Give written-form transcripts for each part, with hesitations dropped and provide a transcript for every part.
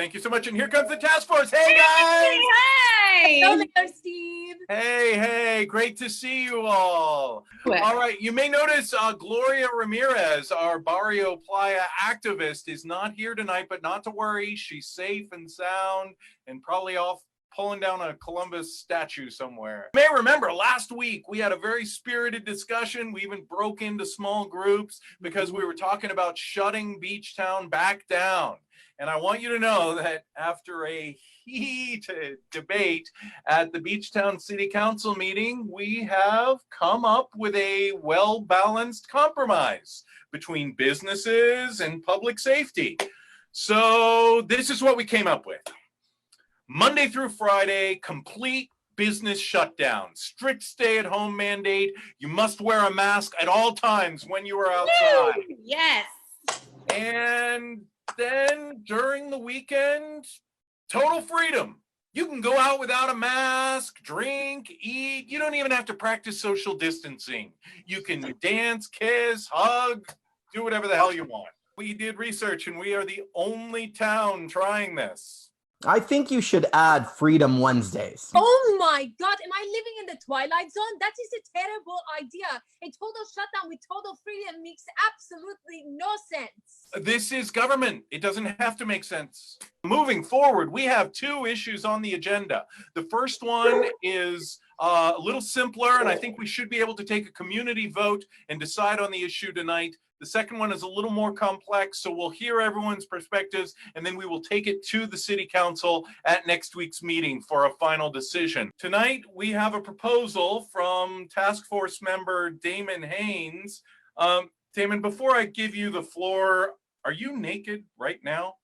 Thank you so much. And here comes the task force. Hey, guys. Hey. Hello there, Steve. Hey, great to see you all. Quick. All right, you may notice Gloria Ramirez, our Barrio Playa activist, is not here tonight, but not to worry. She's safe and sound and probably off pulling down a Columbus statue somewhere. You may remember last week we had a very spirited discussion. We even broke into small groups because we were talking about shutting Beachtown back down. And I want you to know that after a heated debate at the Beachtown City Council meeting, we have come up with a well-balanced compromise between businesses and public safety. So this is what we came up with. Monday through Friday, complete business shutdown, strict stay-at-home mandate. You must wear a mask at all times when you are outside. Woo! Yes. And then during the weekend, total freedom. You can go out without a mask, drink, eat. You don't even have to practice social distancing. You can dance, kiss, hug, do whatever the hell you want. We did research and we are the only town trying this. I think you should add Freedom Wednesdays. Oh my God, am I living in the Twilight Zone? That is a terrible idea. A total shutdown with total freedom makes absolutely no sense. This is government. It doesn't have to make sense. Moving forward, we have two issues on the agenda. The first one is a little simpler, and I think we should be able to take a community vote and decide on the issue tonight. The second one is a little more complex, so we'll hear everyone's perspectives, and then we will take it to the City Council at next week's meeting for a final decision. Tonight, we have a proposal from Task Force member Damon Haynes. Damon, before I give you the floor, are you naked right now?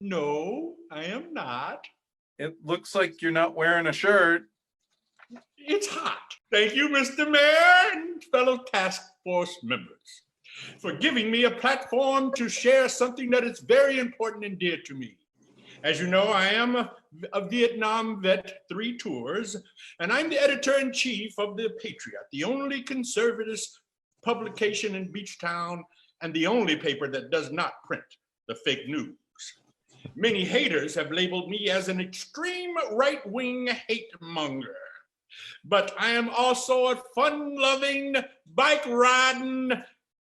No, I am not. It looks like you're not wearing a shirt. It's hot. Thank you, Mr. Mayor and fellow task force members, for giving me a platform to share something that is very important and dear to me. As you know, I am a Vietnam vet 3 tours, and I'm the editor-in-chief of the Patriot, the only conservative publication in Beachtown and the only paper that does not print the fake news. Many haters have labeled me as an extreme right-wing hate monger, but I am also a fun-loving, bike-riding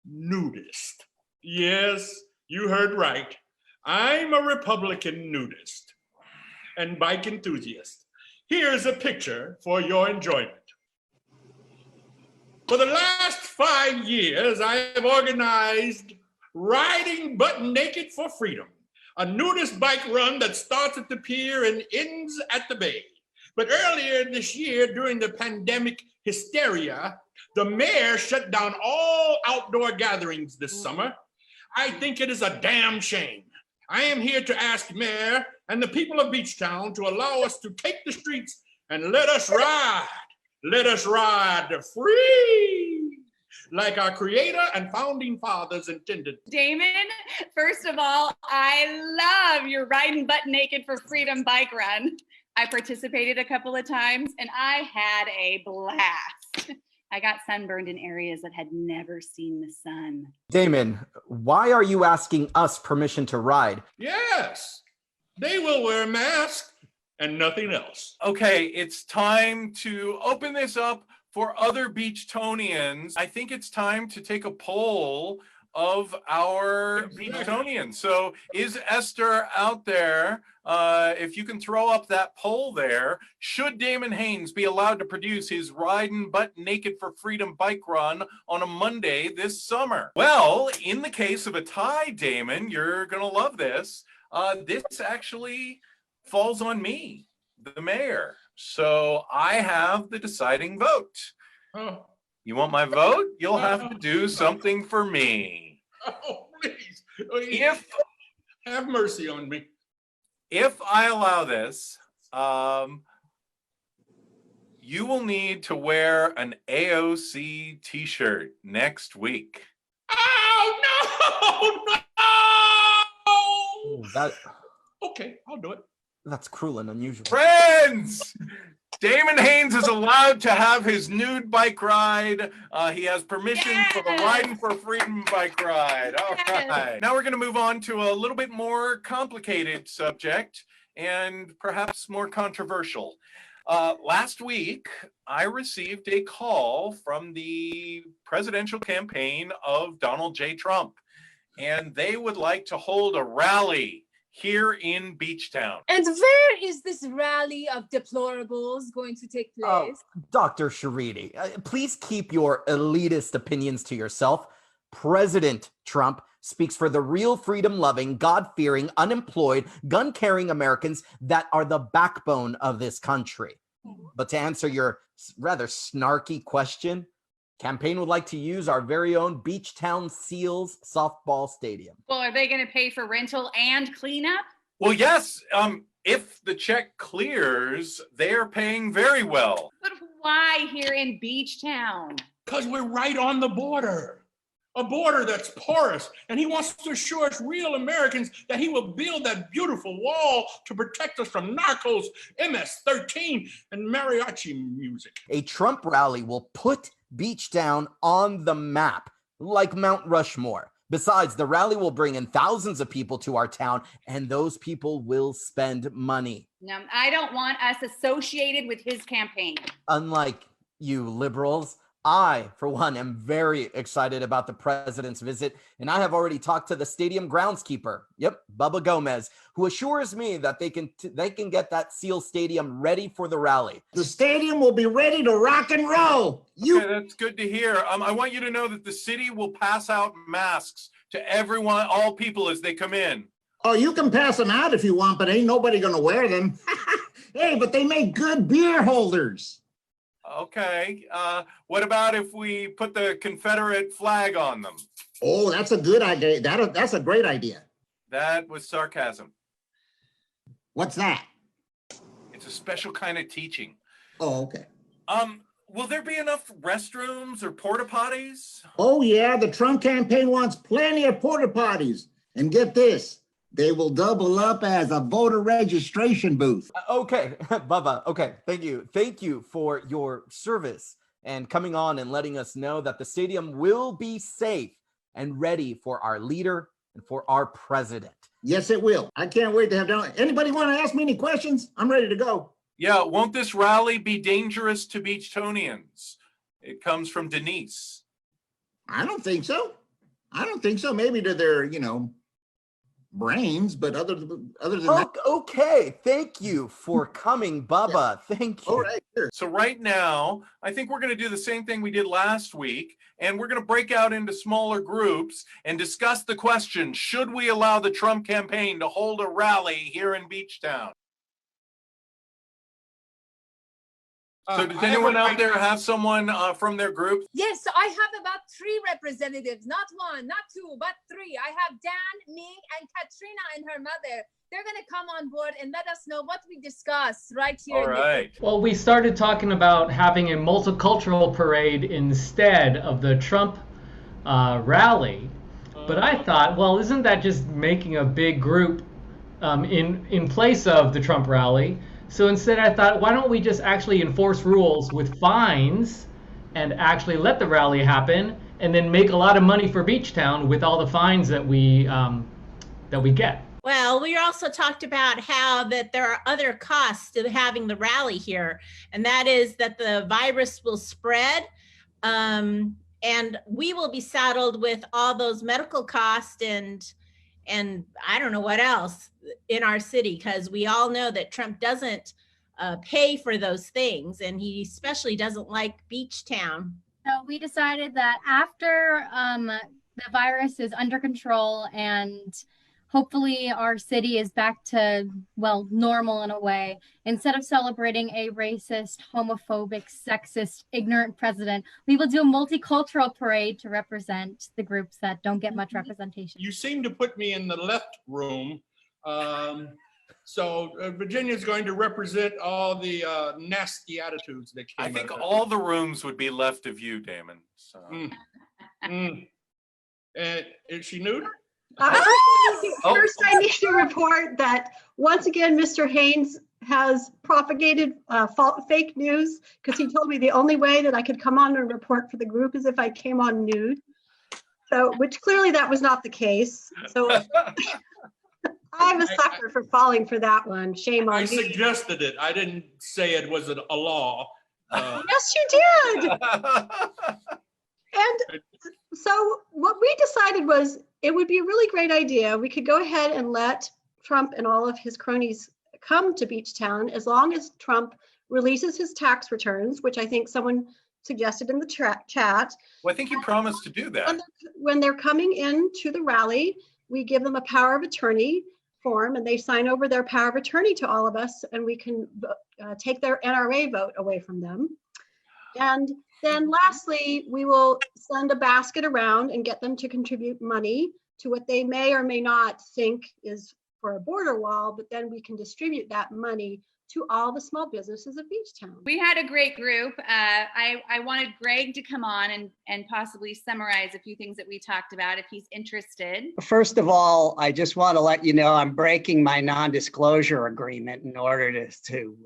nudist. Yes, you heard right. I'm a Republican nudist and bike enthusiast. Here's a picture for your enjoyment. For the last 5 years, I have organized Riding Butt Naked for Freedom, a nudist bike run that starts at the pier and ends at the bay. But earlier this year, during the pandemic hysteria, the mayor shut down all outdoor gatherings this summer. I think it is a damn shame. I am here to ask Mayor and the people of Beachtown to allow us to take the streets and let us ride free, like our creator and founding fathers intended. Damon, first of all, I love your Riding Butt Naked for Freedom bike run. I participated a couple of times and I had a blast. I got sunburned in areas that had never seen the sun. Damon, why are you asking us permission to ride? Yes, they will wear a mask and nothing else. Okay, it's time to open this up for other Beachtonians. I think it's time to take a poll of our Beachtonians. So is Esther out there? If you can throw up that poll there, should Damon Haynes be allowed to produce his Riding Butt Naked for Freedom bike run on a Monday this summer? Well, in the case of a tie, Damon, you're gonna love this. This actually falls on me, the mayor. So I have the deciding vote. Oh. You want my vote? You'll have to do something for me. Oh, please. If Have mercy on me. If I allow this, you will need to wear an AOC t-shirt next week. Oh, no! That, Okay, I'll do it. that's cruel and unusual. Friends, Damon Haynes is allowed to have his nude bike ride. He has permission for the Riding for Freedom bike ride. All right. Now we're going to move on to a little bit more complicated subject and perhaps more controversial. Last week, I received a call from the presidential campaign of Donald J. Trump, and they would like to hold a rally here in Beachtown. And where is this rally of deplorables going to take place? Dr. Sharidi, please keep your elitist opinions to yourself. President Trump speaks for the real freedom-loving, God-fearing, unemployed, gun-carrying Americans that are the backbone of this country. But to answer your rather snarky question, campaign would like to use our very own Beachtown Seals softball stadium. Well, are they going to pay for rental and cleanup? Well, yes. If the check clears, they are paying very well. But why here in Beachtown? Because we're right on the border. A border that's porous, and he wants to assure us real Americans that he will build that beautiful wall to protect us from narcos, MS-13, and mariachi music. A Trump rally will put Beachtown on the map, like Mount Rushmore. Besides, the rally will bring in thousands of people to our town, and those people will spend money. No, I don't want us associated with his campaign. Unlike you liberals, I, for one, am very excited about the president's visit, and I have already talked to the stadium groundskeeper, Bubba Gomez, who assures me that they can get that Seal Stadium ready for the rally. The stadium will be ready to rock and roll. Okay, that's good to hear. I want you to know that the city will pass out masks to everyone, all people as they come in. Oh, you can pass them out if you want, but ain't nobody gonna wear them. Hey, but they make good beer holders. Okay. What about if we put the Confederate flag on them? Oh, that's a good idea. That's a great idea. That was sarcasm. What's that? It's a special kind of teaching. Oh, okay. Will there be enough restrooms or porta potties? Oh, yeah, the Trump campaign wants plenty of porta potties. And get this, they will double up as a voter registration booth. Okay, Bubba, okay, thank you. Thank you for your service and coming on and letting us know that the stadium will be safe and ready for our leader and for our president. Yes, it will. I can't wait to have done. Anybody want to ask me any questions? I'm ready to go. Yeah, won't this rally be dangerous to Beachtonians? It comes from Denise. I don't think so. I don't think so. Maybe to their, brains, but other than that. Okay, thank you for coming, Bubba. Yeah. Thank you. All right, sure. So right now, I think we're going to do the same thing we did last week, and we're going to break out into smaller groups and discuss the question, should we allow the Trump campaign to hold a rally here in Beachtown? So does anyone out there have someone from their group? Yes, so I have about 3 representatives, not 1, not 2, but 3. I have Dan, Ming, and Katrina and her mother. They're going to come on board and let us know what we discussed right here. All right. Well, we started talking about having a multicultural parade instead of the Trump rally. But I thought, well, isn't that just making a big group in place of the Trump rally? So instead I thought, why don't we just actually enforce rules with fines and actually let the rally happen and then make a lot of money for Beachtown with all the fines that we get. Well, we also talked about how that there are other costs to having the rally here, and that is that the virus will spread, and we will be saddled with all those medical costs and I don't know what else in our city, because we all know that Trump doesn't pay for those things, and he especially doesn't like Beachtown. So we decided that after the virus is under control and hopefully our city is back to, well, normal in a way, instead of celebrating a racist, homophobic, sexist, ignorant president, we will do a multicultural parade to represent the groups that don't get much representation. You seem to put me in the left room. So Virginia's going to represent all the nasty attitudes that came I think out of all the rooms would be left of you, Damon. So. Is she nude? First, I need to report that once again, Mr. Haynes has propagated fake news because he told me the only way that I could come on and report for the group is if I came on nude. So, which clearly that was not the case. So I'm a sucker for falling for that one. Shame on I me. suggested it. I didn't say it was a law. Yes, you did. And so what we decided was it would be a really great idea. We could go ahead and let Trump and all of his cronies come to Beachtown as long as Trump releases his tax returns, which I think someone suggested in the chat. Well, I think he promised to do that. When they're coming in to the rally, we give them a power of attorney form and they sign over their power of attorney to all of us, and we can take their NRA vote away from them. And then lastly, we will send a basket around and get them to contribute money to what they may or may not think is for a border wall, but then we can distribute that money to all the small businesses of Beachtown. We had a great group. I wanted Greg to come on and possibly summarize a few things that we talked about if he's interested. First of all, I just want to let you know I'm breaking my non-disclosure agreement in order to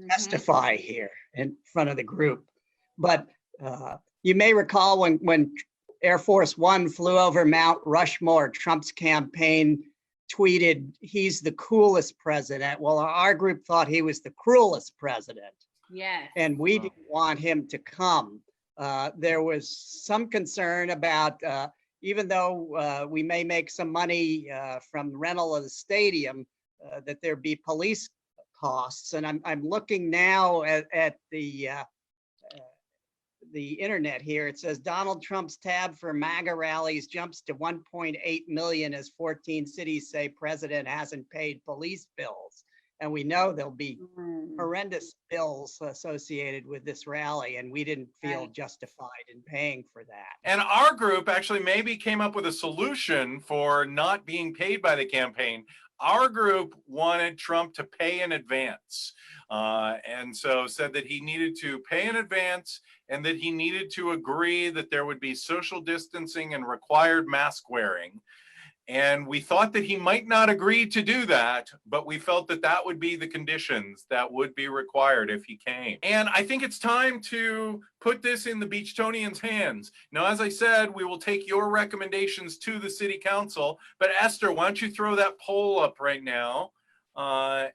testify here in front of the group. But you may recall when Air Force One flew over Mount Rushmore, Trump's campaign tweeted, "He's the coolest president." Well, our group thought he was the cruelest president. Yes. And we didn't want him to come. There was some concern about, even though we may make some money from the rental of the stadium, that there be police costs. And I'm looking now at the internet here. It says Donald Trump's tab for MAGA rallies jumps to 1.8 million as 14 cities say president hasn't paid police bills. And we know there'll be horrendous bills associated with this rally, and we didn't feel justified in paying for that. And our group actually maybe came up with a solution for not being paid by the campaign. Our group wanted Trump to pay in advance, and so said that he needed to pay in advance and that he needed to agree that there would be social distancing and required mask wearing. And we thought that he might not agree to do that, but we felt that that would be the conditions that would be required if he came. And I think it's time to put this in the Beachtonians' hands. Now, as I said, we will take your recommendations to the city council, but Esther, why don't you throw that poll up right now?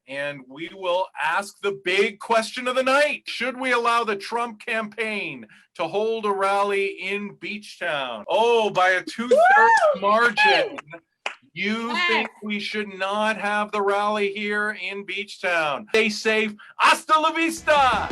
And we will ask the big question of the night. Should we allow the Trump campaign to hold a rally in Beachtown? Oh, by a 2/3 margin. You think we should not have the rally here in Beachtown. Stay safe. Hasta la vista.